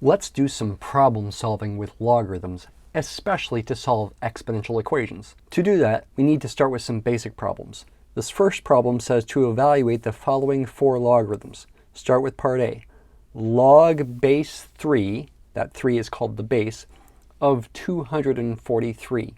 Let's do some problem solving with logarithms, especially to solve exponential equations. To do that, we need to start with some basic problems. This first problem says to evaluate the following four logarithms. Start with part A. Log base 3, that 3 is called the base, of 243.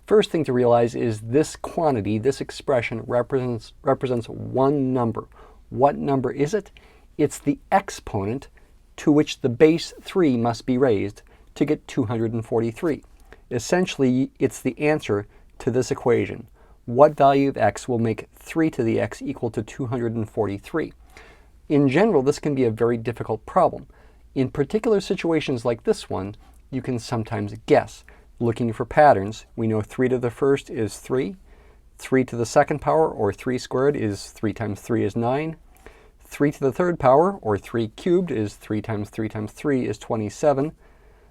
First thing to realize is this quantity, this expression, represents one number. What number is it? It's the exponent to which the base 3 must be raised to get 243. Essentially, it's the answer to this equation. What value of x will make 3 to the x equal to 243? In general, this can be a very difficult problem. In particular situations like this one, you can sometimes guess. Looking for patterns, we know 3 to the first is 3. 3 to the second power, or 3 squared, is 3 times 3 is 9. 3 to the third power, or 3 cubed, is 3 times 3 times 3 is 27.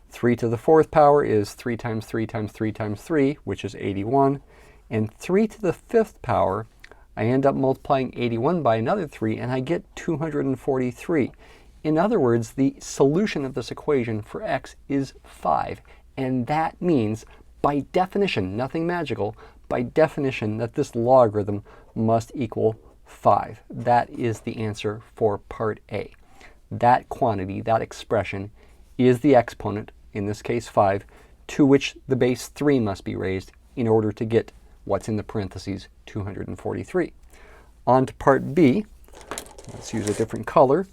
3 to the fourth power is 3 times 3 times 3 times 3, which is 81. And 3 to the fifth power, I end up multiplying 81 by another 3, and I get 243. In other words, the solution of this equation for x is 5. And that means, by definition, nothing magical, by definition, that this logarithm must equal 5. That is the answer for part A. That quantity, that expression, is the exponent, in this case 5, to which the base 3 must be raised in order to get what's in the parentheses, 243. On to part B. Let's use a different color.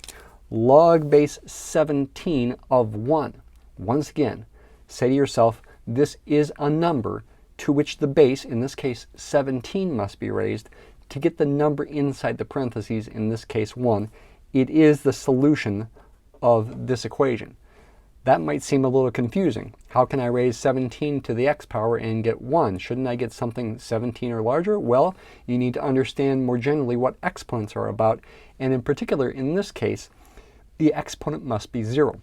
Log base 17 of 1. Once again, say to yourself, this is a number to which the base, in this case 17, must be raised to get the number inside the parentheses, in this case 1. It is the solution of this equation. That might seem a little confusing. How can I raise 17 to the x power and get 1? Shouldn't I get something 17 or larger? Well, you need to understand more generally what exponents are about, and in particular, in this case, the exponent must be 0.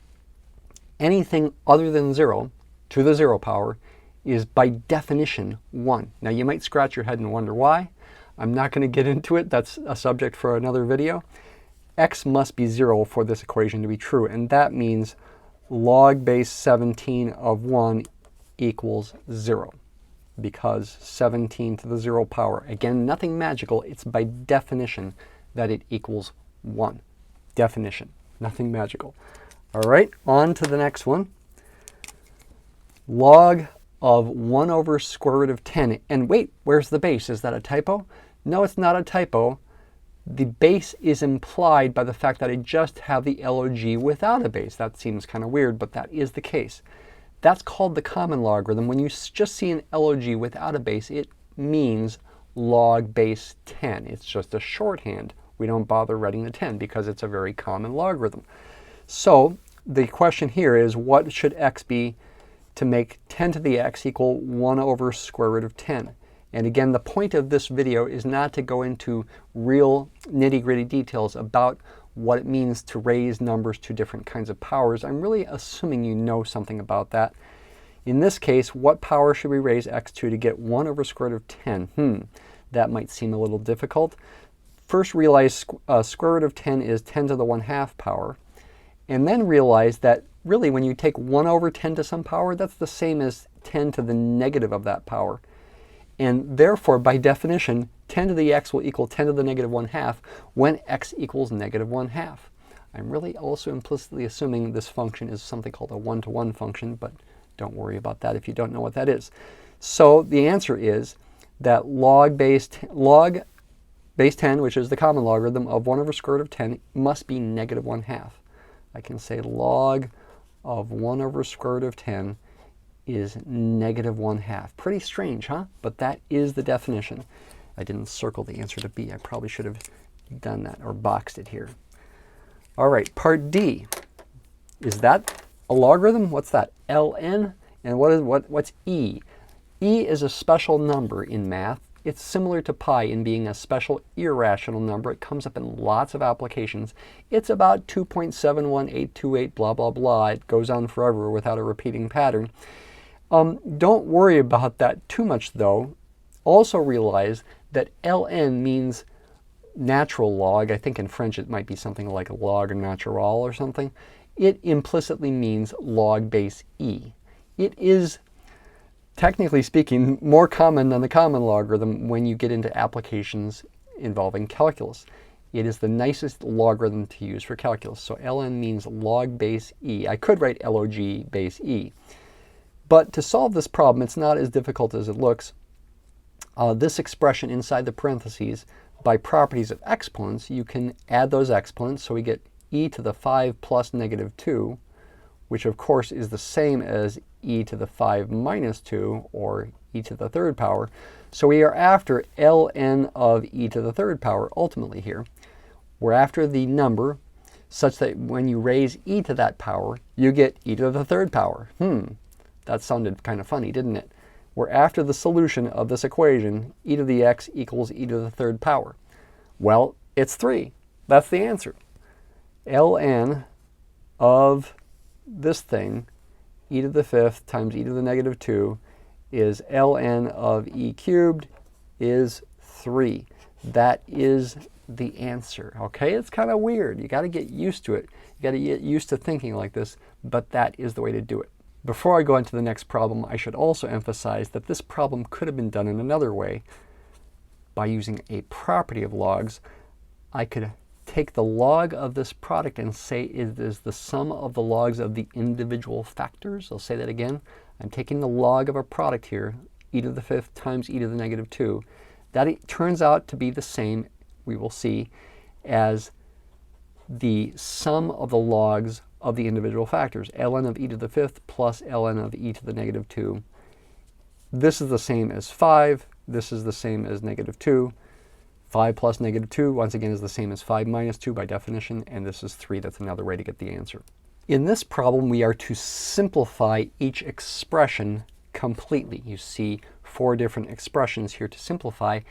Anything other than 0 to the 0 power is by definition 1. Now you might scratch your head and wonder why. I'm not going to get into it. That's a subject for another video. X must be 0 for this equation to be true, and that means log base 17 of 1 equals 0, because 17 to the 0 power, again, nothing magical, it's by definition that it equals 1. Definition, nothing magical. All right, on to the next one. Log of 1 over square root of 10. And wait, where's the base? Is that a typo? No, it's not a typo. The base is implied by the fact that I just have the log without a base. That seems kind of weird, but that is the case. That's called the common logarithm. When you just see an log without a base, it means log base 10. It's just a shorthand. We don't bother writing the 10 because it's a very common logarithm. So the question here is, what should x be to make 10 to the x equal 1 over square root of 10? And again, the point of this video is not to go into real nitty-gritty details about what it means to raise numbers to different kinds of powers. I'm really assuming you know something about that. In this case, what power should we raise x to get 1 over square root of 10? That might seem a little difficult. First realize square root of 10 is 10 to the 1/2 power. And then realize that really when you take 1 over 10 to some power, that's the same as 10 to the negative of that power. And therefore, by definition, 10 to the x will equal 10 to the negative 1/2 when x equals negative 1/2. I'm really also implicitly assuming this function is something called a one-to-one function, but don't worry about that if you don't know what that is. So the answer is that log base 10, which is the common logarithm of 1 over square root of 10, must be negative 1/2. I can say log of 1 over square root of 10 is negative 1/2. Pretty strange, huh? But that is the definition. I didn't circle the answer to B. I probably should have done that or boxed it here. All right, part D. Is that a logarithm? What's that? ln? And what's e? E is a special number in math. It's similar to pi in being a special irrational number. It comes up in lots of applications. It's about 2.71828 blah, blah, blah. It goes on forever without a repeating pattern. Don't worry about that too much, though. Also realize that ln means natural log. I think in French it might be something like log natural or something. it implicitly means log base e. It is, technically speaking, more common than the common logarithm when you get into applications involving calculus. It is the nicest logarithm to use for calculus. So ln means log base e. I could write log base e. But to solve this problem, it's not as difficult as it looks. This expression inside the parentheses, by properties of exponents, you can add those exponents. So we get e to the 5 plus negative 2, which of course is the same as e to the 5 minus 2, or e to the third power. So we are after ln of e to the third power ultimately here. We're after the number such that when you raise e to that power, you get e to the third power. That sounded kind of funny, didn't it? We're after the solution of this equation, e to the x equals e to the third power. Well, it's 3. That's the answer. ln of this thing, e to the fifth times e to the negative 2, is ln of e cubed is 3. That is the answer. Okay, it's kind of weird. You got to get used to it. You got to get used to thinking like this, but that is the way to do it. Before I go into the next problem, I should also emphasize that this problem could have been done in another way. By using a property of logs, I could take the log of this product and say it is the sum of the logs of the individual factors. I'll say that again. I'm taking the log of a product here, e to the fifth times e to the negative 2. That it turns out to be the same, we will see, as the sum of the logs of the individual factors, ln of e to the fifth plus ln of e to the negative 2. This is the same as 5. This is the same as negative 2. 5 plus negative 2, once again, is the same as 5 minus 2 by definition, and this is 3. That's another way to get the answer. In this problem, we are to simplify each expression completely. You see 4 different expressions here to simplify,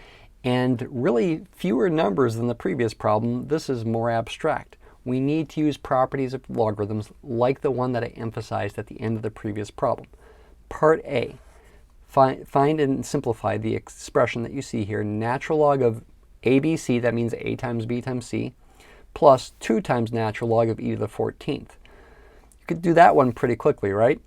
and really fewer numbers than the previous problem. This is more abstract. We need to use properties of logarithms like the one that I emphasized at the end of the previous problem. Part A, find and simplify the expression that you see here, natural log of ABC, that means a times b times c, plus 2 times natural log of e to the 14th. You could do that one pretty quickly, right?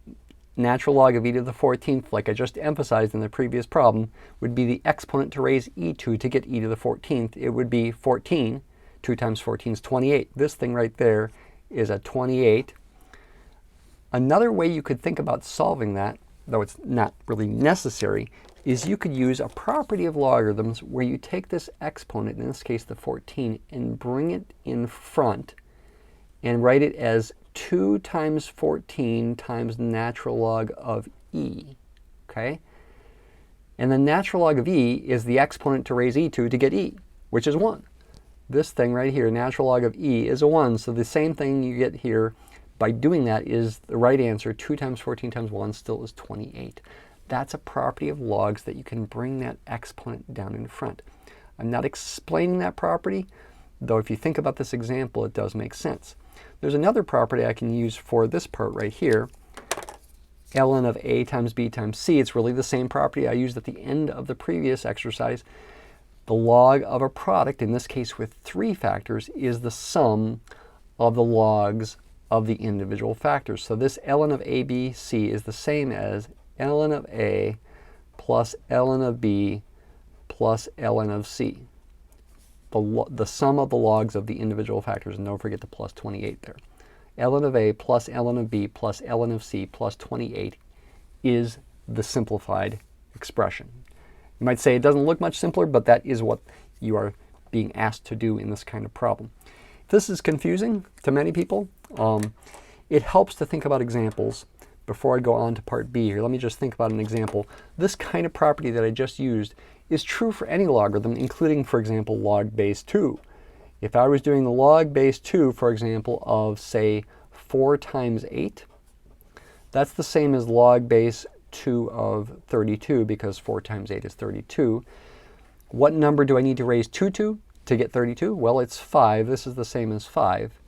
Natural log of e to the 14th, like I just emphasized in the previous problem, would be the exponent to raise e to get e to the 14th. It would be 14. 2 times 14 is 28. This thing right there is a 28. Another way you could think about solving that, though it's not really necessary, is you could use a property of logarithms where you take this exponent, in this case the 14, and bring it in front and write it as 2 times 14 times natural log of e. Okay? And the natural log of e is the exponent to raise e to get e, which is 1. This thing right here, natural log of e, is a 1. So the same thing you get here by doing that is the right answer. 2 times 14 times 1 still is 28. That's a property of logs that you can bring that exponent down in front. I'm not explaining that property, though if you think about this example, it does make sense. There's another property I can use for this part right here. ln of a times b times c. It's really the same property I used at the end of the previous exercise. The log of a product, in this case with 3 factors, is the sum of the logs of the individual factors. So this ln of a, b, c is the same as ln of a plus ln of b plus ln of c. The sum of the logs of the individual factors, and don't forget the plus 28 there. ln of a plus ln of b plus ln of c plus 28 is the simplified expression. You might say it doesn't look much simpler, but that is what you are being asked to do in this kind of problem. If this is confusing to many people, it helps to think about examples. Before I go on to part B here, let me just think about an example. This kind of property that I just used is true for any logarithm, including, for example, log base 2. If I was doing the log base 2, for example, of, say, 4 times 8, that's the same as log base 2 of 32, because 4 times 8 is 32. What number do I need to raise 2 to get 32? Well, it's 5. This is the same as 5.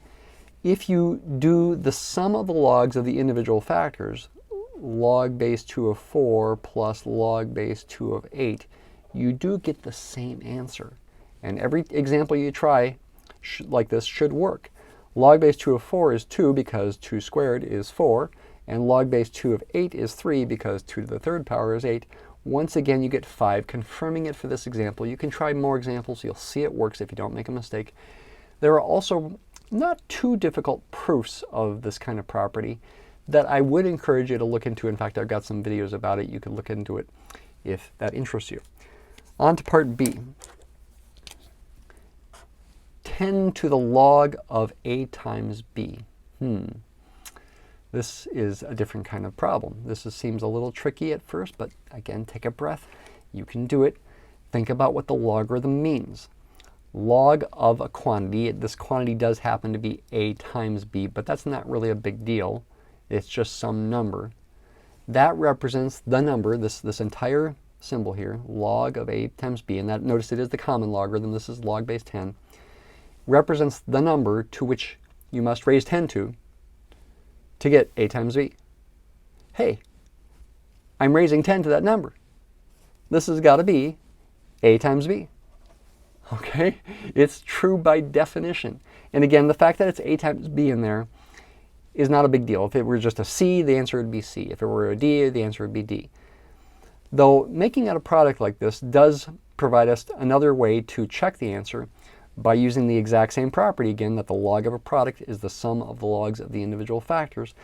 If you do the sum of the logs of the individual factors, log base 2 of 4 plus log base 2 of 8, you do get the same answer. And every example you try like this should work. Log base 2 of 4 is 2 because 2 squared is 4, and log base 2 of 8 is 3 because 2 to the third power is 8. Once again, you get 5, confirming it for this example. You can try more examples. You'll see it works if you don't make a mistake. There are also not too difficult proofs of this kind of property that I would encourage you to look into. In fact, I've got some videos about it. You can look into it if that interests you. On to part B. 10 to the log of a times b. This is a different kind of problem. Seems a little tricky at first, but again, take a breath. You can do it. Think about what the logarithm means. Log of a quantity. This quantity does happen to be a times b, but that's not really a big deal. It's just some number. That represents the number, this entire symbol here, log of a times b, and that, notice it is the common logarithm. This is log base 10. Represents the number to which you must raise 10 to get a times b. Hey, I'm raising 10 to that number. This has got to be a times b. Okay? It's true by definition. And again, the fact that it's a times b in there is not a big deal. If it were just a c, the answer would be c. If it were a d, the answer would be d. Though making out a product like this does provide us another way to check the answer by using the exact same property again, that the log of a product is the sum of the logs of the individual factors.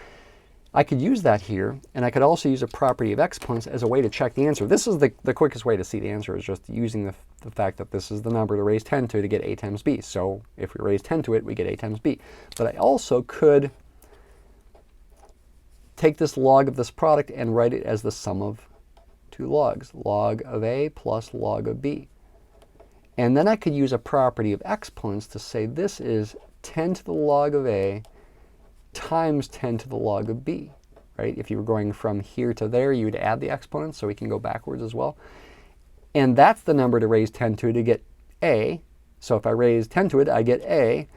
I could use that here, and I could also use a property of exponents as a way to check the answer. This is the quickest way to see the answer, is just using the fact that this is the number to raise 10 to get a times b. So if we raise 10 to it, we get a times b. But I also could take this log of this product and write it as the sum of two logs, log of a plus log of b. And then I could use a property of exponents to say this is 10 to the log of a times 10 to the log of b, right? If you were going from here to there, you would add the exponents, so we can go backwards as well. And that's the number to raise 10 to get a. So if I raise 10 to it, I get a.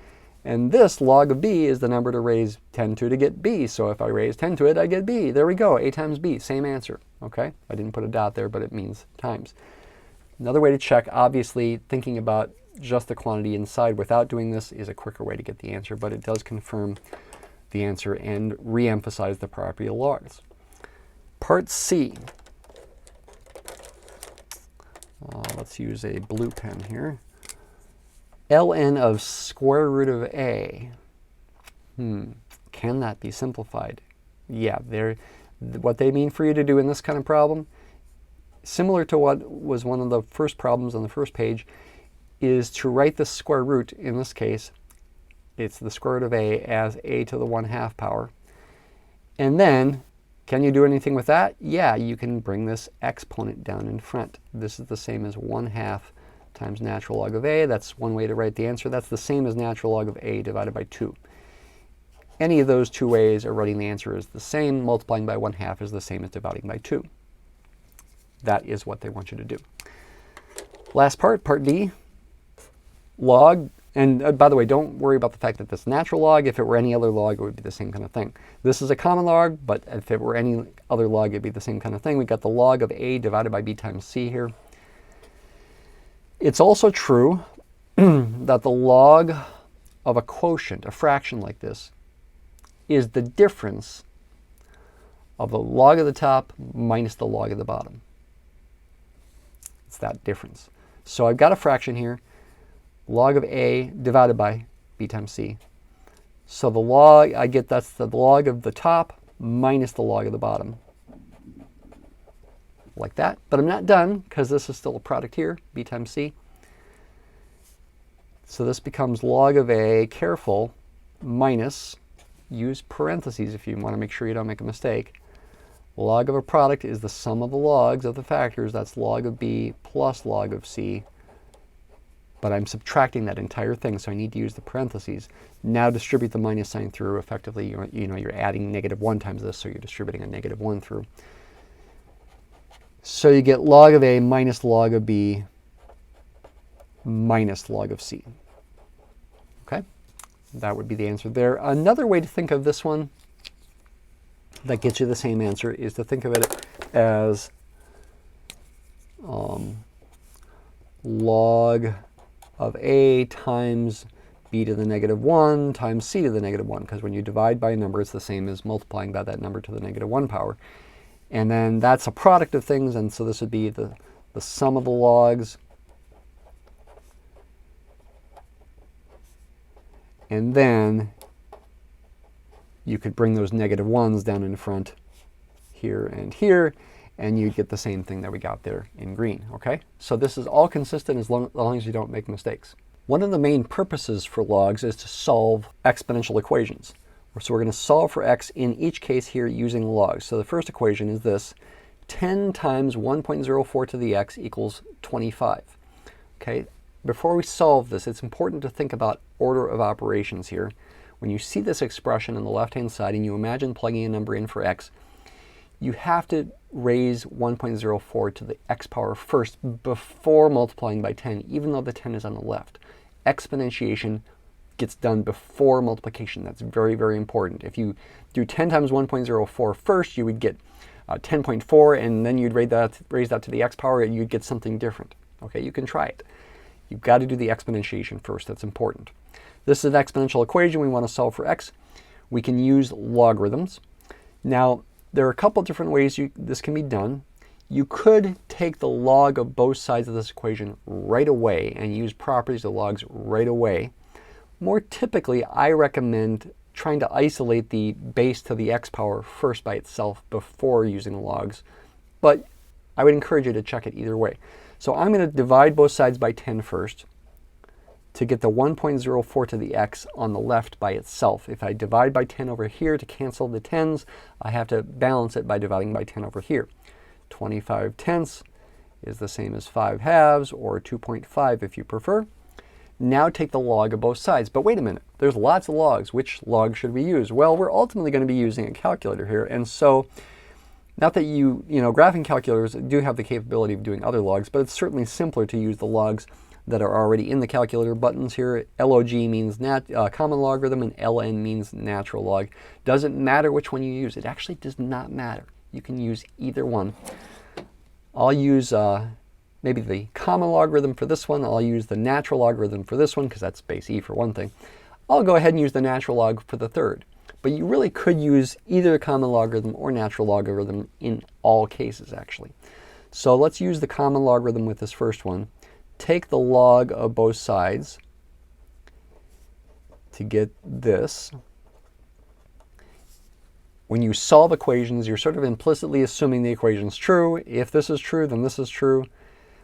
And this log of b is the number to raise 10 to get b. So if I raise 10 to it, I get b. There we go, a times b, same answer, okay? I didn't put a dot there, but it means times. Another way to check, obviously, thinking about just the quantity inside without doing this is a quicker way to get the answer, but it does confirm the answer and re-emphasize the property of logs. Part C. Let's use a blue pen here. ln of square root of a. Can that be simplified? Yeah, what they mean for you to do in this kind of problem, similar to what was one of the first problems on the first page, is to write the square root. In this case, it's the square root of a as a to the 1/2 power. And then, can you do anything with that? Yeah, you can bring this exponent down in front. This is the same as 1/2 times natural log of a. That's one way to write the answer. That's the same as natural log of a divided by 2. Any of those two ways of writing the answer is the same. Multiplying by 1/2 is the same as dividing by 2. That is what they want you to do. Last part, part D, log. And by the way, don't worry about the fact that this is natural log. If it were any other log, it would be the same kind of thing. This is a common log, but if it were any other log, it'd be the same kind of thing. We've got the log of a divided by b times c here. It's also true that the log of a quotient, a fraction like this, is the difference of the log of the top minus the log of the bottom. It's that difference. So I've got a fraction here, log of a divided by b times c. So the log, that's the log of the top minus the log of the bottom. Like that. But I'm not done, because this is still a product here, b times c. So this becomes log of a, careful, minus, use parentheses if you want to make sure you don't make a mistake. Log of a product is the sum of the logs of the factors. That's log of b plus log of c. But I'm subtracting that entire thing, so I need to use the parentheses. Now distribute the minus sign through. Effectively, you're adding -1 times this, so you're distributing a -1 through. So you get log of a minus log of b minus log of c. Okay? That would be the answer there. Another way to think of this one that gets you the same answer is to think of it as log of a times b to the negative 1 times c to the negative 1, because when you divide by a number, it's the same as multiplying by that number to the negative 1 power. And then that's a product of things, and so this would be the sum of the logs. And then you could bring those negative 1s down in front here and here, and you'd get the same thing that we got there in green, okay? So this is all consistent as long as you don't make mistakes. One of the main purposes for logs is to solve exponential equations. So we're going to solve for x in each case here using logs. So the first equation is this: 10 times 1.04 to the x equals 25. Okay, before we solve this, it's important to think about order of operations here. When you see this expression on the left-hand side and you imagine plugging a number in for x, you have to raise 1.04 to the x power first before multiplying by 10, even though the 10 is on the left. Exponentiation gets done before multiplication. That's very, very important. If you do 10 times 1.04 first, you would get 10.4, and then you'd raise that to the x power, and you'd get something different. Okay, you can try it. You've got to do the exponentiation first. That's important. This is an exponential equation. We want to solve for x. We can use logarithms. Now, there are a couple different ways this can be done. You could take the log of both sides of this equation right away and use properties of logs right away. More typically, I recommend trying to isolate the base to the x power first by itself before using logs, but I would encourage you to check it either way. So I'm going to divide both sides by 10 first to get the 1.04 to the x on the left by itself. If I divide by 10 over here to cancel the 10s, I have to balance it by dividing by 10 over here. 25 tenths is the same as 5 halves, or 2.5 if you prefer. Now take the log of both sides. But wait a minute, there's lots of logs. Which log should we use? Well, we're ultimately going to be using a calculator here. And so, not that graphing calculators do have the capability of doing other logs, but it's certainly simpler to use the logs that are already in the calculator buttons here. LOG means common logarithm, and LN means natural log. Doesn't matter which one you use. It actually does not matter. You can use either one. I'll use maybe the common logarithm for this one. I'll use the natural logarithm for this one, because that's base e for one thing. I'll go ahead and use the natural log for the third. But you really could use either common logarithm or natural logarithm in all cases, actually. So let's use the common logarithm with this first one. Take the log of both sides to get this. When you solve equations, you're sort of implicitly assuming the equation's true. If this is true, then this is true,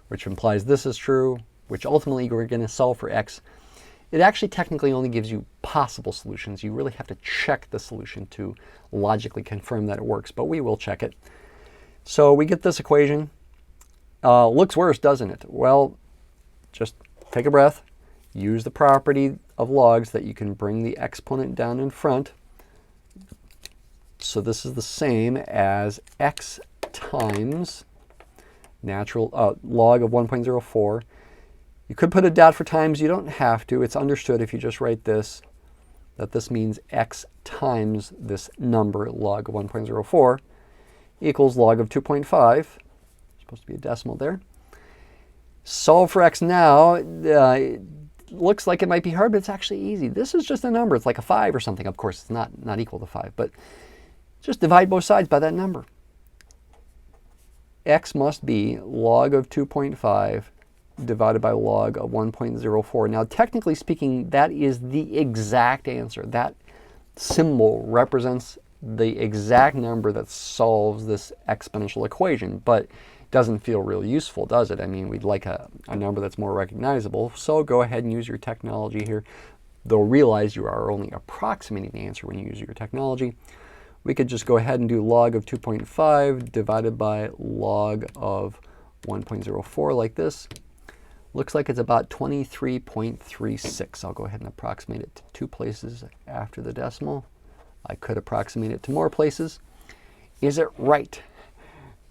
which implies this is true, which ultimately we're going to solve for x. It actually technically only gives you possible solutions. You really have to check the solution to logically confirm that it works, but we will check it. So we get this equation. Looks worse, doesn't it? Well, just take a breath. Use the property of logs that you can bring the exponent down in front. So this is the same as x times natural log of 1.04. You could put a dot for times. You don't have to. It's understood if you just write this, that this means x times this number, log of 1.04, equals log of 2.5. Supposed to be a decimal there. Solve for x now. It looks like it might be hard, but it's actually easy. This is just a number. It's like a 5 or something. Of course, it's not equal to 5, but just divide both sides by that number. X must be log of 2.5 divided by log of 1.04. Now, technically speaking, that is the exact answer. That symbol represents the exact number that solves this exponential equation, but doesn't feel real useful, does it? I mean, we'd like a number that's more recognizable, so go ahead and use your technology here. They'll realize you are only approximating the answer when you use your technology. We could just go ahead and do log of 2.5 divided by log of 1.04 like this. Looks like it's about 23.36. I'll go ahead and approximate it to 2 places after the decimal. I could approximate it to more places. Is it right?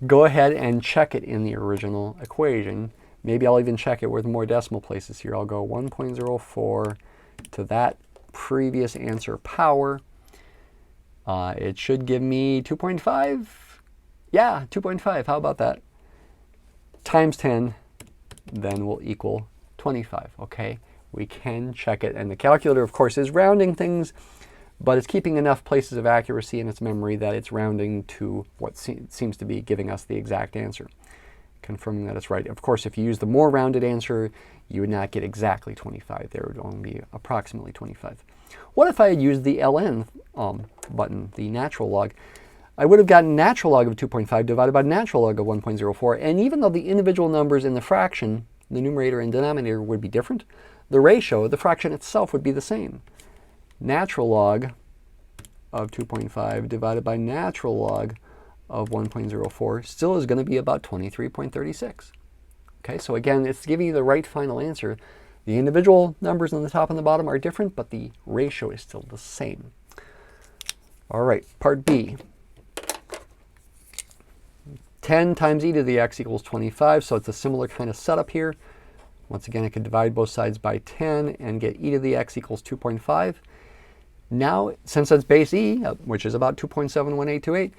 Go ahead and check it in the original equation. Maybe I'll even check it with more decimal places here. I'll go 1.04 to that previous answer power. It should give me 2.5. Yeah, 2.5. How about that? Times 10 then will equal 25. Okay. We can check it. And the calculator, of course, is rounding things, but it's keeping enough places of accuracy in its memory that it's rounding to what seems to be giving us the exact answer, confirming that it's right. Of course, if you use the more rounded answer, you would not get exactly 25. There would only be approximately 25. What if I had used the ln button, the natural log? I would have gotten natural log of 2.5 divided by natural log of 1.04. And even though the individual numbers in the fraction, the numerator and denominator, would be different, the ratio, the fraction itself, would be the same. Natural log of 2.5 divided by natural log of 1.04 still is going to be about 23.36. Okay, so again, it's giving you the right final answer. The individual numbers on the top and the bottom are different, but the ratio is still the same. All right, part B. 10 times e to the x equals 25, so it's a similar kind of setup here. Once again, I could divide both sides by 10 and get e to the x equals 2.5. Now, since it's base e, which is about 2.71828,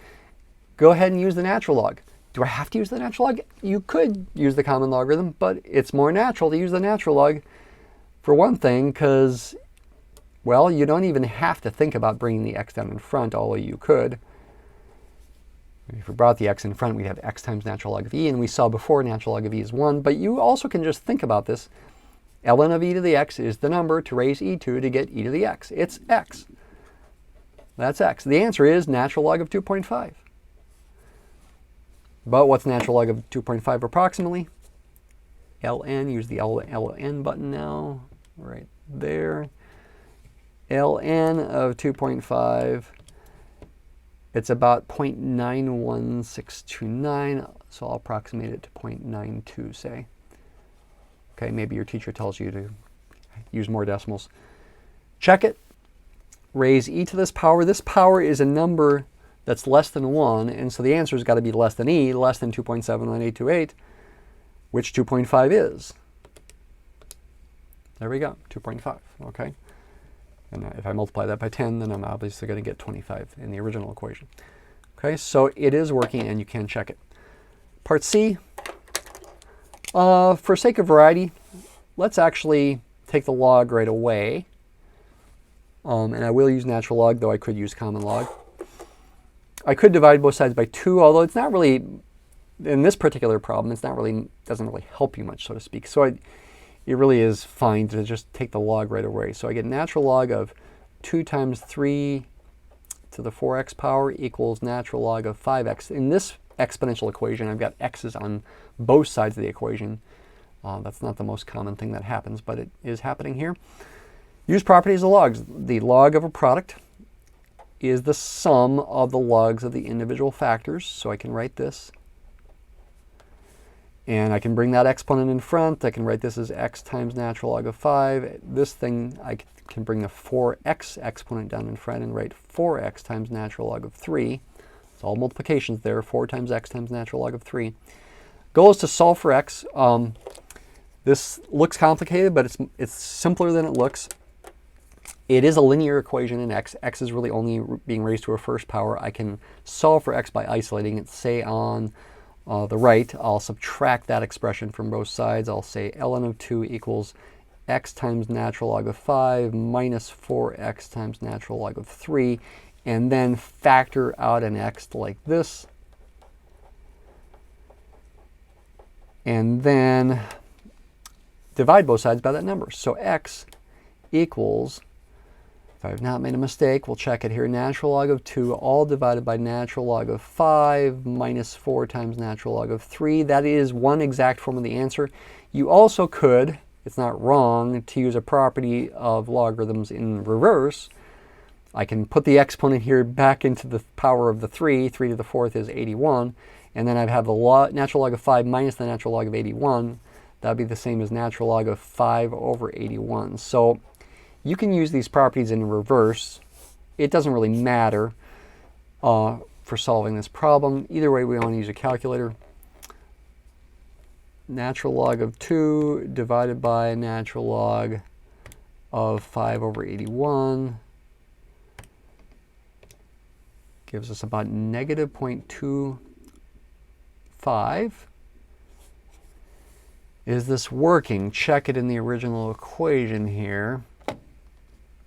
go ahead and use the natural log. Do I have to use the natural log? You could use the common logarithm, but it's more natural to use the natural log for one thing, because, well, you don't even have to think about bringing the x down in front, although you could. If we brought the x in front, we'd have x times natural log of e, and we saw before natural log of e is 1. But you also can just think about this. ln of e to the x is the number to raise e to get e to the x. It's x. That's x. The answer is natural log of 2.5. But what's natural log of 2.5 approximately? ln, use the ln button now, right there. ln of 2.5, it's about 0.91629, so I'll approximate it to 0.92, say. Okay, maybe your teacher tells you to use more decimals. Check it. Raise e to this power. This power is a number that's less than 1, and so the answer has got to be less than e, less than 2.71828, which 2.5 is. There we go, 2.5, okay? And if I multiply that by 10, then I'm obviously going to get 25 in the original equation. Okay, so it is working, and you can check it. Part C, for sake of variety, let's actually take the log right away. And I will use natural log, though I could use common log. I could divide both sides by 2, although it's not really, in this particular problem, it's not really, doesn't really help you much, so to speak. So it really is fine to just take the log right away. So I get natural log of 2 times 3 to the 4x power equals natural log of 5x. In this exponential equation, I've got x's on both sides of the equation. That's not the most common thing that happens, but it is happening here. Use properties of logs. The log of a product is the sum of the logs of the individual factors. So I can write this. And I can bring that exponent in front. I can write this as x times natural log of 5. This thing, I can bring the 4x exponent down in front and write 4x times natural log of 3. It's all multiplications there. 4 times x times natural log of 3. Goal is to solve for x. This looks complicated, but it's simpler than it looks. It is a linear equation in x. X is really only being raised to a first power. I can solve for x by isolating it. Say on the right, I'll subtract that expression from both sides. I'll say ln of 2 equals x times natural log of 5 minus 4x times natural log of 3, and then factor out an x like this. And then divide both sides by that number. So x equals, if I have not made a mistake, we'll check it here, natural log of 2 all divided by natural log of 5 minus 4 times natural log of 3. That is one exact form of the answer. You also could, it's not wrong, to use a property of logarithms in reverse. I can put the exponent here back into the power of the 3. 3 to the 4th is 81. And then I'd have the natural log of 5 minus the natural log of 81. That would be the same as natural log of 5 over 81. So you can use these properties in reverse. It doesn't really matter for solving this problem. Either way, we want to use a calculator. Natural log of 2 divided by natural log of 5 over 81 gives us about negative 0.25. Is this working? Check it in the original equation here.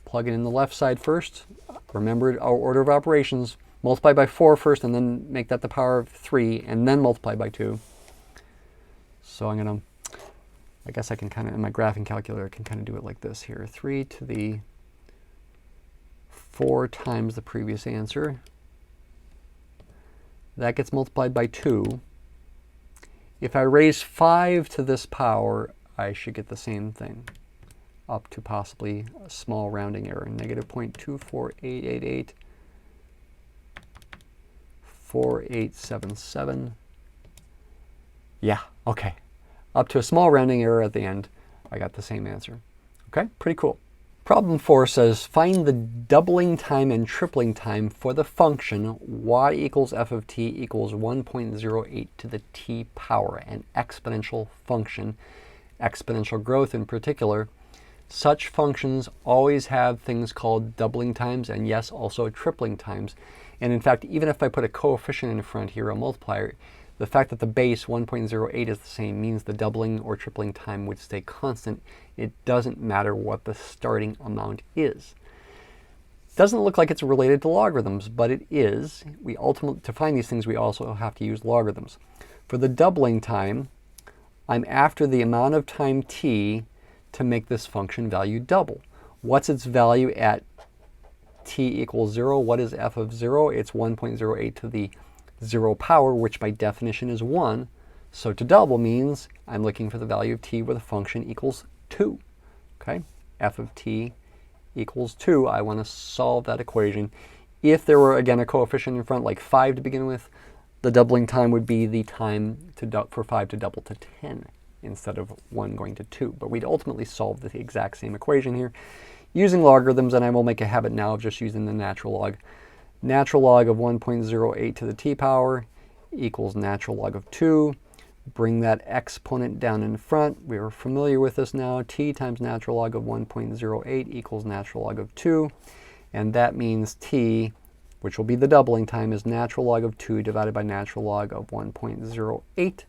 Plug it in the left side first. Remember our order of operations. Multiply by 4 first and then make that the power of 3 and then multiply by 2. So I'm going to, I guess I can kind of, in my graphing calculator, I can kind of do it like this here. 3 to the 4 times the previous answer. That gets multiplied by 2. If I raise 5 to this power, I should get the same thing, up to possibly a small rounding error, negative 0.24888, 4877. Yeah, okay. Up to a small rounding error at the end, I got the same answer. Okay, pretty cool. Problem 4 says, find the doubling time and tripling time for the function y equals f of t equals 1.08 to the t power, an exponential function, exponential growth in particular. Such functions always have things called doubling times and yes, also tripling times. And in fact, even if I put a coefficient in front here, a multiplier, the fact that the base 1.08 is the same means the doubling or tripling time would stay constant. It doesn't matter what the starting amount is. Doesn't look like it's related to logarithms, but it is. We ultimately, to find these things, we also have to use logarithms. For the doubling time, I'm after the amount of time t to make this function value double. What's its value at t equals 0? What is f of 0? It's 1.08 to the 0 power, which by definition is 1. So to double means I'm looking for the value of t where the function equals 2. Okay, f of t equals 2. I want to solve that equation. If there were, again, a coefficient in front, like 5 to begin with, the doubling time would be the time for 5 to double to 10 instead of 1 going to 2. But we'd ultimately solve the exact same equation here using logarithms, and I will make a habit now of just using the natural log. Natural log of 1.08 to the t power equals natural log of 2. Bring that exponent down in front. We are familiar with this now. T times natural log of 1.08 equals natural log of 2. And that means t, which will be the doubling time, is natural log of 2 divided by natural log of 1.08.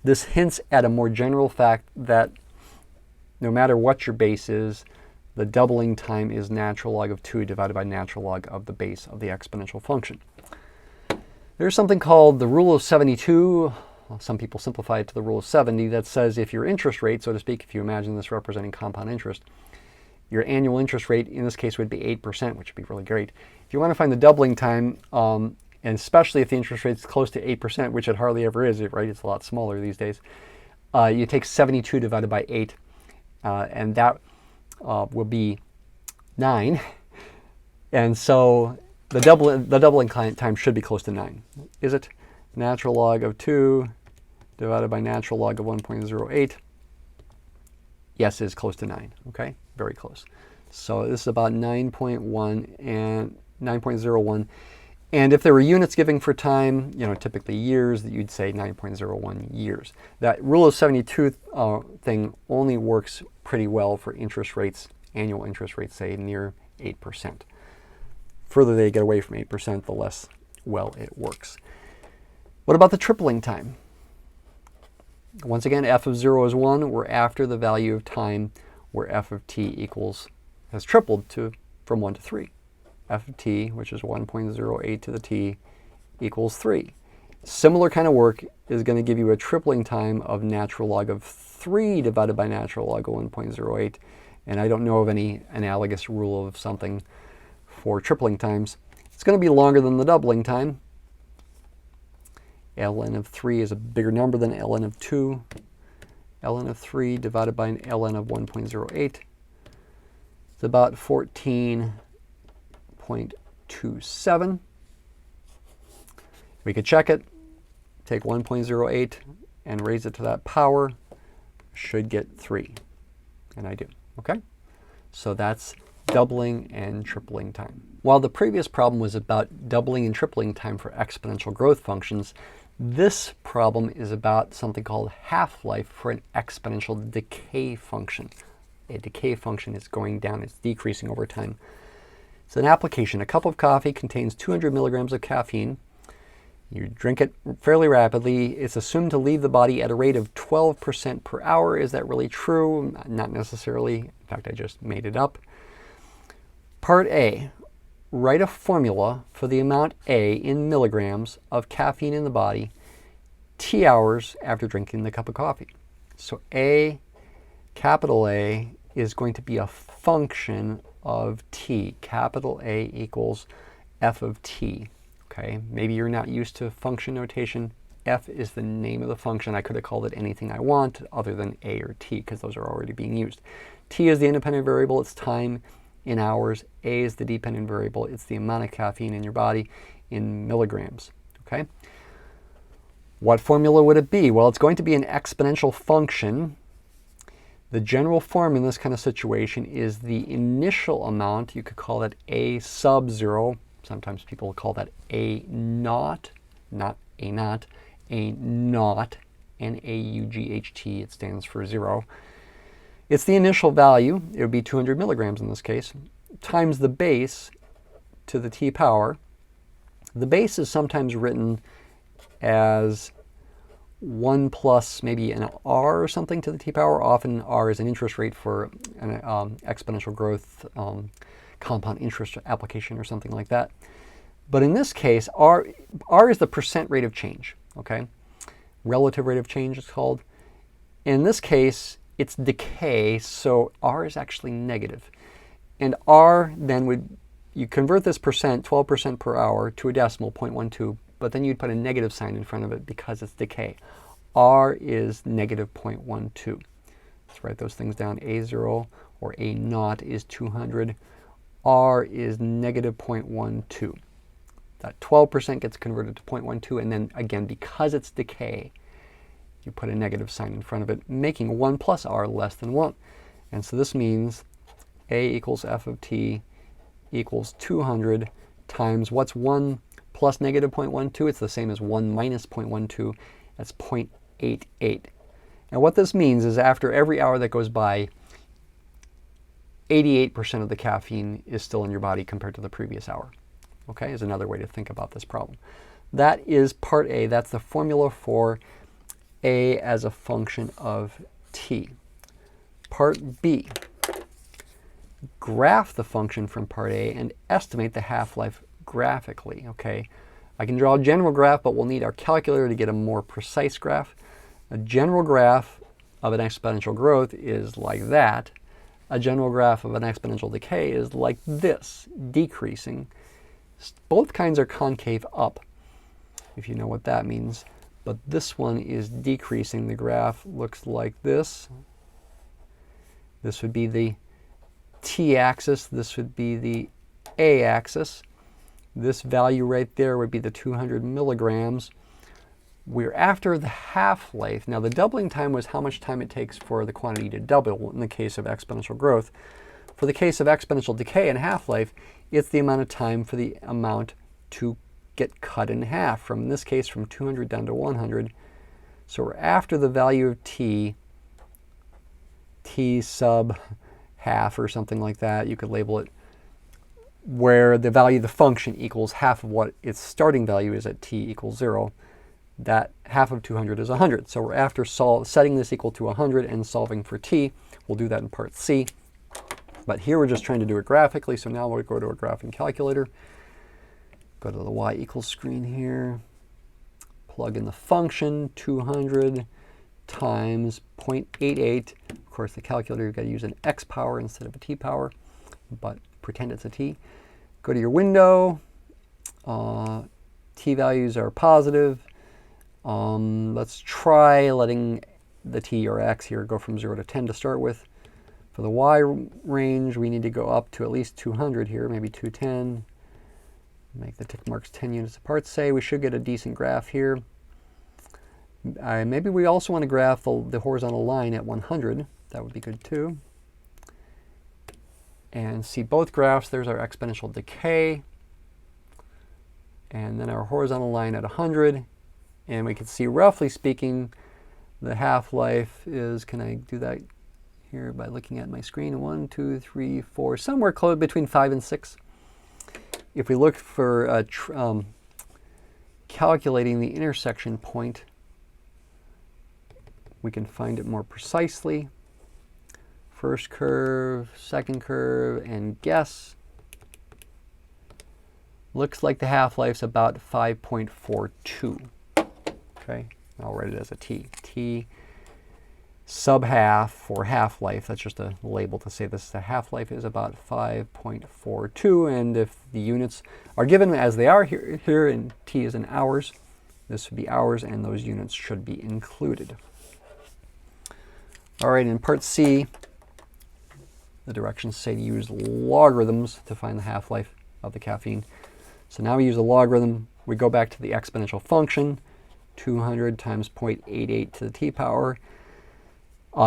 This hints at a more general fact that no matter what your base is, the doubling time is natural log of 2 divided by natural log of the base of the exponential function. There's something called the rule of 72. Some people simplify it to the rule of 70 that says if your interest rate, so to speak, if you imagine this representing compound interest, your annual interest rate in this case would be 8%, which would be really great. If you want to find the doubling time, and especially if the interest rate is close to 8%, which it hardly ever is, right? It's a lot smaller these days. You take 72 divided by 8, and that will be 9. And so the doubling time should be close to 9. Is it? Natural log of 2 divided by natural log of 1.08. Yes, it is close to 9. Okay, very close. So this is about 9.1 and 9.01. And if there were units given for time, typically years, you'd say 9.01 years. That rule of 72 thing only works pretty well for interest rates, annual interest rates, say near 8%. Further they get away from 8%, the less well it works. What about the tripling time? Once again, f of 0 is 1. We're after the value of time where f of t has tripled from 1 to 3. F of t, which is 1.08 to the t, equals 3. Similar kind of work is going to give you a tripling time of natural log of 3 divided by natural log of 1.08. And I don't know of any analogous rule of something for tripling times. It's going to be longer than the doubling time. ln of 3 is a bigger number than ln of 2. ln of 3 divided by an ln of 1.08. It's about 14.27. We could check it. Take 1.08 and raise it to that power. Should get 3. And I do. Okay? So that's doubling and tripling time. While the previous problem was about doubling and tripling time for exponential growth functions, this problem is about something called half-life for an exponential decay function. A decay function is going down, it's decreasing over time. It's an application. A cup of coffee contains 200 milligrams of caffeine. You drink it fairly rapidly. It's assumed to leave the body at a rate of 12% per hour. Is that really true? Not necessarily. In fact, I just made it up. Part A, write a formula for the amount A in milligrams of caffeine in the body T hours after drinking the cup of coffee. So A, capital A, is going to be a function of T. Capital A equals f of T. Okay, maybe you're not used to function notation. F is the name of the function. I could have called it anything I want other than A or T because those are already being used. T is the independent variable. It's time in hours. A is the dependent variable. It's the amount of caffeine in your body in milligrams. Okay. What formula would it be? Well, it's going to be an exponential function. The general form in this kind of situation is the initial amount. You could call that A sub 0. Sometimes people call that A naught, not A naught, A naught, N-A-U-G-H-T. It stands for 0. It's the initial value. It would be 200 milligrams in this case, times the base to the T power. The base is sometimes written as 1 plus maybe an R or something to the T power. Often R is an interest rate for an exponential growth compound interest application or something like that. But in this case, R is the percent rate of change, okay? Relative rate of change it's called. In this case, it's decay, so R is actually negative. And R then would, you convert this percent, 12% per hour, to a decimal, 0.12, but then you'd put a negative sign in front of it because it's decay. R is negative 0.12. Let's write those things down. A0 or A naught is 200. R is negative 0.12. That 12% gets converted to 0.12, and then again, because it's decay, you put a negative sign in front of it, making 1 plus R less than 1. And so this means A equals f of t equals 200 times what's 1 plus negative 0.12? It's the same as 1 minus 0.12. That's 0.88. Now what this means is after every hour that goes by, 88% of the caffeine is still in your body compared to the previous hour. Okay, is another way to think about this problem. That is part A. That's the formula for A as a function of t. Part B, graph the function from part A and estimate the half-life graphically. Okay, I can draw a general graph, but we'll need our calculator to get a more precise graph. A general graph of an exponential growth is like that. A general graph of an exponential decay is like this, decreasing. Both kinds are concave up, if you know what that means. But this one is decreasing. The graph looks like this. This would be the t-axis. This would be the a-axis. This value right there would be the 200 milligrams. We're after the half-life. Now, the doubling time was how much time it takes for the quantity to double in the case of exponential growth. For the case of exponential decay and half-life, it's the amount of time for the amount to get cut in half. From this case, from 200 down to 100. So we're after the value of t sub half or something like that. You could label it where the value of the function equals half of what its starting value is at t equals 0. That half of 200 is 100. So we're after setting this equal to 100 and solving for t. We'll do that in part C. But here we're just trying to do it graphically. So now we'll go to a graphing calculator. Go to the y equals screen here. Plug in the function, 200 times 0.88. Of course, the calculator, you've got to use an x power instead of a t power, but pretend it's a t. Go to your window. T values are positive. Let's try letting the t or x here go from 0 to 10 to start with. For the y range, we need to go up to at least 200 here, maybe 210. Make the tick marks 10 units apart. Say we should get a decent graph here. Maybe we also want to graph the horizontal line at 100. That would be good too. And see both graphs. There's our exponential decay. And then our horizontal line at 100. And we can see, roughly speaking, the half-life is, can I do that here by looking at my screen? 1, 2, 3, 4, somewhere close between 5 and 6. If we look for calculating the intersection point, we can find it more precisely. First curve, second curve, and guess. Looks like the half-life's about 5.42. Okay, I'll write it as a t. T sub half for half-life, that's just a label to say this, the half-life is about 5.42, and if the units are given as they are here and t is in hours, this would be hours, and those units should be included. All right, in part C, the directions say to use logarithms to find the half-life of the caffeine. So now we use a logarithm. We go back to the exponential function, 200 times 0.88 to the t power.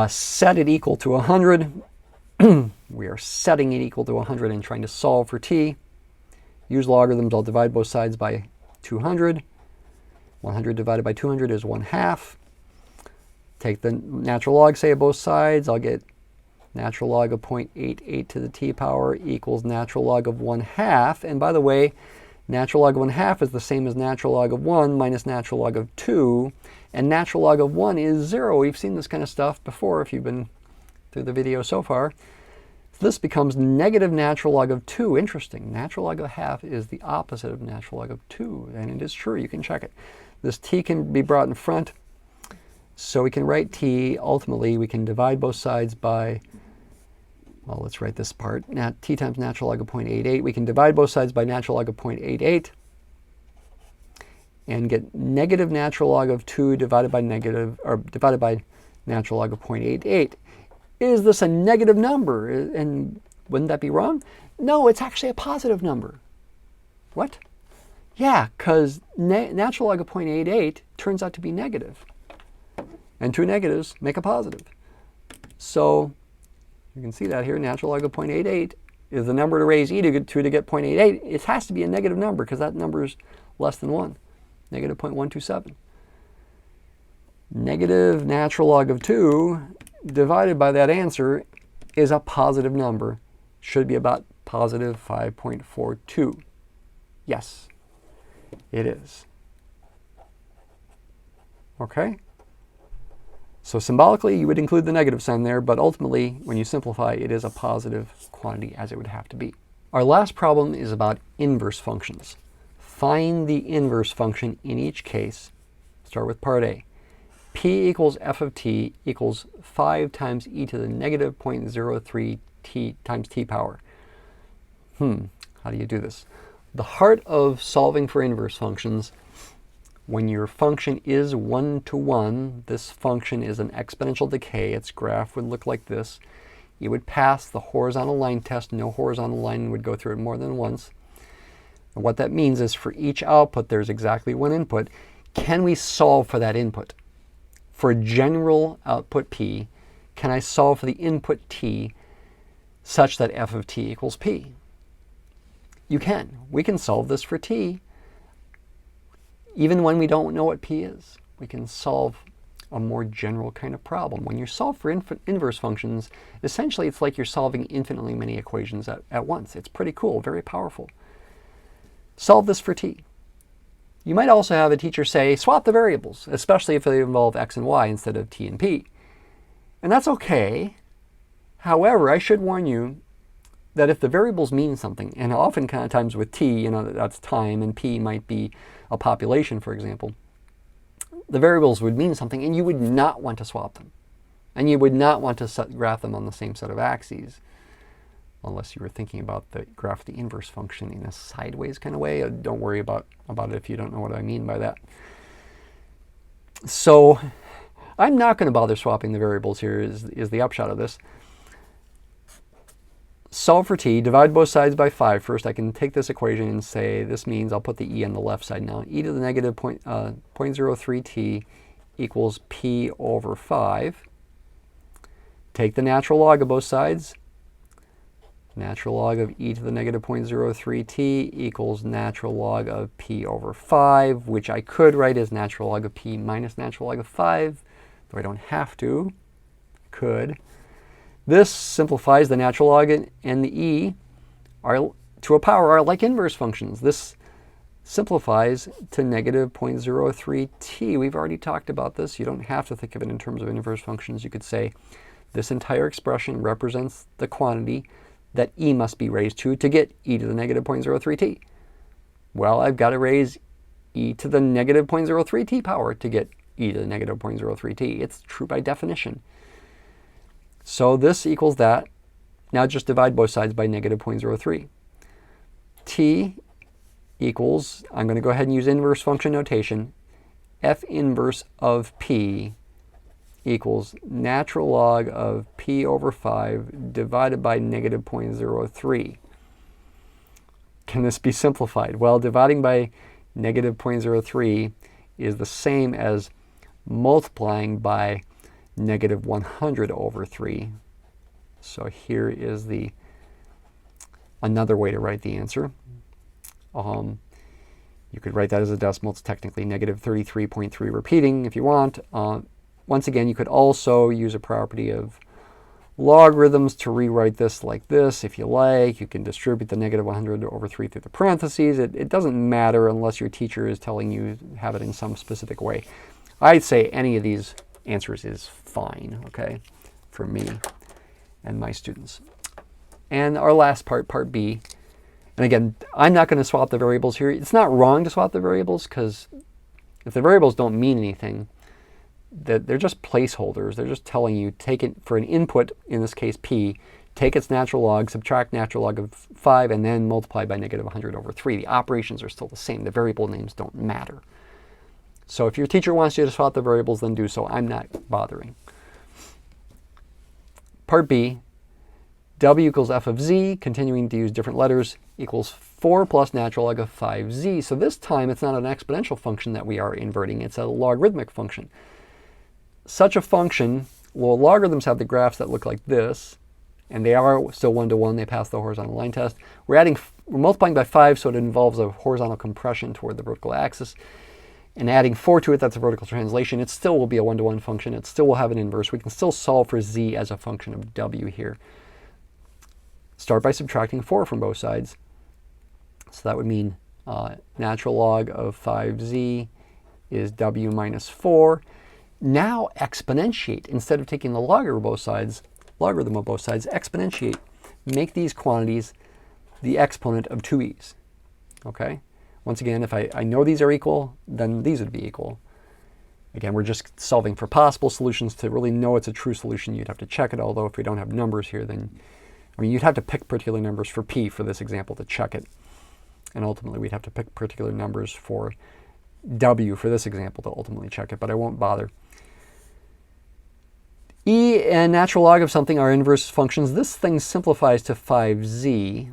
Set it equal to 100. We are setting it equal to 100 and trying to solve for t. Use logarithms. I'll divide both sides by 200. 100 divided by 200 is 1/2. Take the natural log, say, of both sides. I'll get natural log of 0.88 to the t power equals natural log of 1/2. And by the way, natural log of 1/2 is the same as natural log of 1 minus natural log of 2. And natural log of 1 is 0. We've seen this kind of stuff before if you've been through the video so far. So this becomes negative natural log of 2. Interesting. Natural log of 1/2 is the opposite of natural log of 2. And it is true. You can check it. This t can be brought in front. So we can write t. Ultimately, we can divide both sides by, well, let's write this part. T times natural log of 0.88. We can divide both sides by natural log of 0.88 and get negative natural log of 2 divided by natural log of 0.88. Is this a negative number? And wouldn't that be wrong? No, it's actually a positive number. What? Yeah, because natural log of 0.88 turns out to be negative. And two negatives make a positive. So you can see that here, natural log of 0.88 is the number to raise e to get 0.88. It has to be a negative number because that number is less than 1, negative 0.127. Negative natural log of 2 divided by that answer is a positive number. Should be about positive 5.42. Yes, it is. Okay? So symbolically, you would include the negative sign there, but ultimately, when you simplify, it is a positive quantity as it would have to be. Our last problem is about inverse functions. Find the inverse function in each case. Start with part A. P equals f of t equals 5 times e to the negative 0.03 t times t power. How do you do this? The heart of solving for inverse functions, when your function is 1 to 1, this function is an exponential decay. Its graph would look like this. You would pass the horizontal line test. No horizontal line would go through it more than once. And what that means is for each output, there's exactly one input. Can we solve for that input? For a general output p, can I solve for the input t such that f of t equals p? You can. We can solve this for t even when we don't know what p is. We can solve a more general kind of problem. When you solve for inverse functions, essentially it's like you're solving infinitely many equations at once. It's pretty cool, very powerful. Solve this for t. You might also have a teacher say, swap the variables, especially if they involve x and y instead of t and p. And that's okay. However, I should warn you that if the variables mean something, and oftentimes with t, that's time, and p might be a population, for example, the variables would mean something, and you would not want to swap them. And you would not want to graph them on the same set of axes, unless you were thinking about the graph the inverse function in a sideways kind of way. Don't worry about it if you don't know what I mean by that. So I'm not going to bother swapping the variables here is the upshot of this. Solve for t, divide both sides by 5. First, I can take this equation and say this means I'll put the e on the left side now. E to the negative 0.03 t equals p over 5. Take the natural log of both sides. Natural log of e to the negative 0.03 t equals natural log of p over 5, which I could write as natural log of p minus natural log of 5, though I don't have to. Could. This simplifies. The natural log and the e to a power are like inverse functions. This simplifies to negative 0.03t. We've already talked about this. You don't have to think of it in terms of inverse functions. You could say this entire expression represents the quantity that e must be raised to get e to the negative 0.03t. Well, I've got to raise e to the negative 0.03t power to get e to the negative 0.03t. It's true by definition. So this equals that. Now just divide both sides by negative 0.03. T equals, I'm going to go ahead and use inverse function notation, f inverse of p equals natural log of p over 5 divided by negative 0.03. Can this be simplified? Well, dividing by negative 0.03 is the same as multiplying by negative 100 over 3. So here is another way to write the answer. You could write that as a decimal. It's technically negative 33.3 repeating if you want. Once again, you could also use a property of logarithms to rewrite this like this if you like. You can distribute the negative 100 over 3 through the parentheses. It doesn't matter unless your teacher is telling you to have it in some specific way. I'd say any of these answers is fine, okay, for me and my students. And our last part, part B. And again, I'm not going to swap the variables here. It's not wrong to swap the variables because if the variables don't mean anything, they're just placeholders. They're just telling you, take it for an input, in this case p, take its natural log, subtract natural log of 5, and then multiply by negative 100 over 3. The operations are still the same. The variable names don't matter. So if your teacher wants you to swap the variables, then do so. I'm not bothering. Part B, w equals f of z, continuing to use different letters, equals 4 plus natural log of 5z. So this time it's not an exponential function that we are inverting, it's a logarithmic function. Such a function, well, logarithms have the graphs that look like this, and they are still one-to-one, they pass the horizontal line test. We're multiplying by 5, so it involves a horizontal compression toward the vertical axis, and adding 4 to it, that's a vertical translation. It still will be a one-to-one function. It still will have an inverse. We can still solve for z as a function of w here. Start by subtracting 4 from both sides. So that would mean natural log of 5z is w minus 4. Now exponentiate. Instead of taking the logarithm of both sides, exponentiate. Make these quantities the exponent of 2e's. Okay? Once again, if I know these are equal, then these would be equal. Again, we're just solving for possible solutions. To really know it's a true solution, you'd have to check it, although if we don't have numbers here, then, I mean, you'd have to pick particular numbers for p for this example to check it. And ultimately, we'd have to pick particular numbers for w for this example to ultimately check it, but I won't bother. E and natural log of something are inverse functions. This thing simplifies to 5z.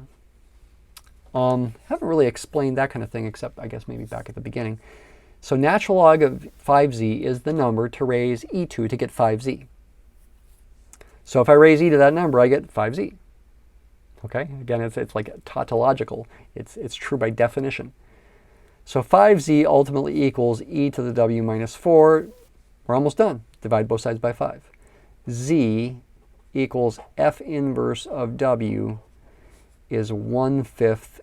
Haven't really explained that kind of thing, except I guess maybe back at the beginning. So natural log of 5z is the number to raise e to get 5z. So if I raise e to that number, I get 5z. Okay, again, it's like tautological. It's true by definition. So 5z ultimately equals e to the w minus 4. We're almost done. Divide both sides by 5. Z equals f inverse of w is 1/5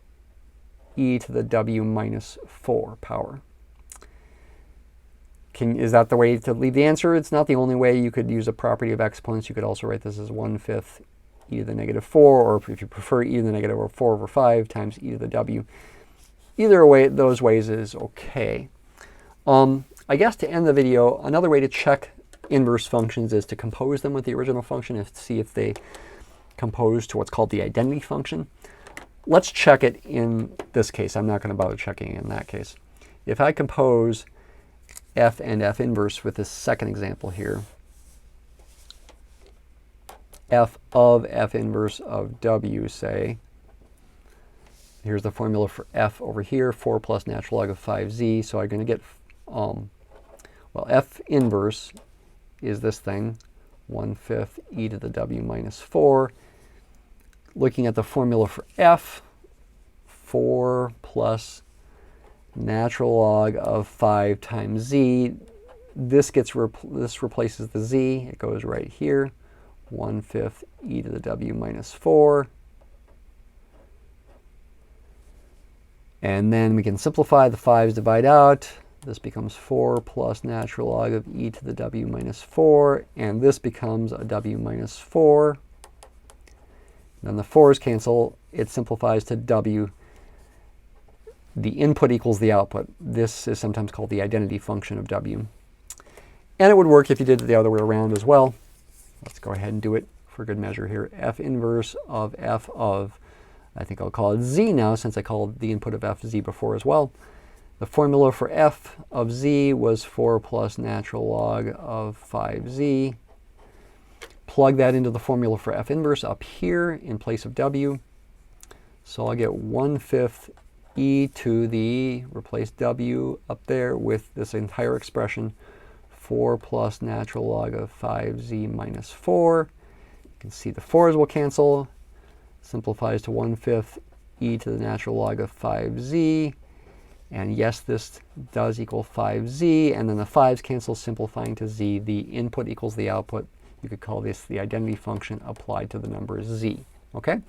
e to the w minus 4 power. Is that the way to leave the answer? It's not the only way. You could use a property of exponents. You could also write this as 1/5 e to the negative 4, or if you prefer, e to the negative 4 over 5 times e to the w. Either way, those ways is okay. I guess to end the video, another way to check inverse functions is to compose them with the original function and see if they compose to what's called the identity function. Let's check it in this case. I'm not going to bother checking in that case. If I compose f and f inverse with this second example here, f of f inverse of w, say, here's the formula for f over here, 4 plus natural log of 5z. So I'm going to get, well, f inverse is this thing, 1/5 e to the w minus 4. Looking at the formula for f, 4 plus natural log of 5 times z. This replaces the z. It goes right here, 1/5 e to the w minus 4. And then we can simplify. The 5's divide out. This becomes 4 plus natural log of e to the w minus 4. And this becomes a w minus 4. Then the 4's cancel. It simplifies to w. The input equals the output. This is sometimes called the identity function of w. And it would work if you did it the other way around as well. Let's go ahead and do it for good measure here. F inverse of f of, I think I'll call it z now, since I called the input of f z before as well. The formula for f of z was 4 plus natural log of 5z. Plug that into the formula for f inverse up here in place of w. So I'll get 1/5 e to the, replace w up there with this entire expression, 4 plus natural log of 5z minus 4. You can see the 4's will cancel. Simplifies to 1/5 e to the natural log of 5z. And yes, this does equal 5z. And then the 5's cancel, simplifying to z. The input equals the output. You could call this the identity function applied to the number z. Okay?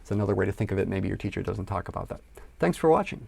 It's another way to think of it. Maybe your teacher doesn't talk about that. Thanks for watching.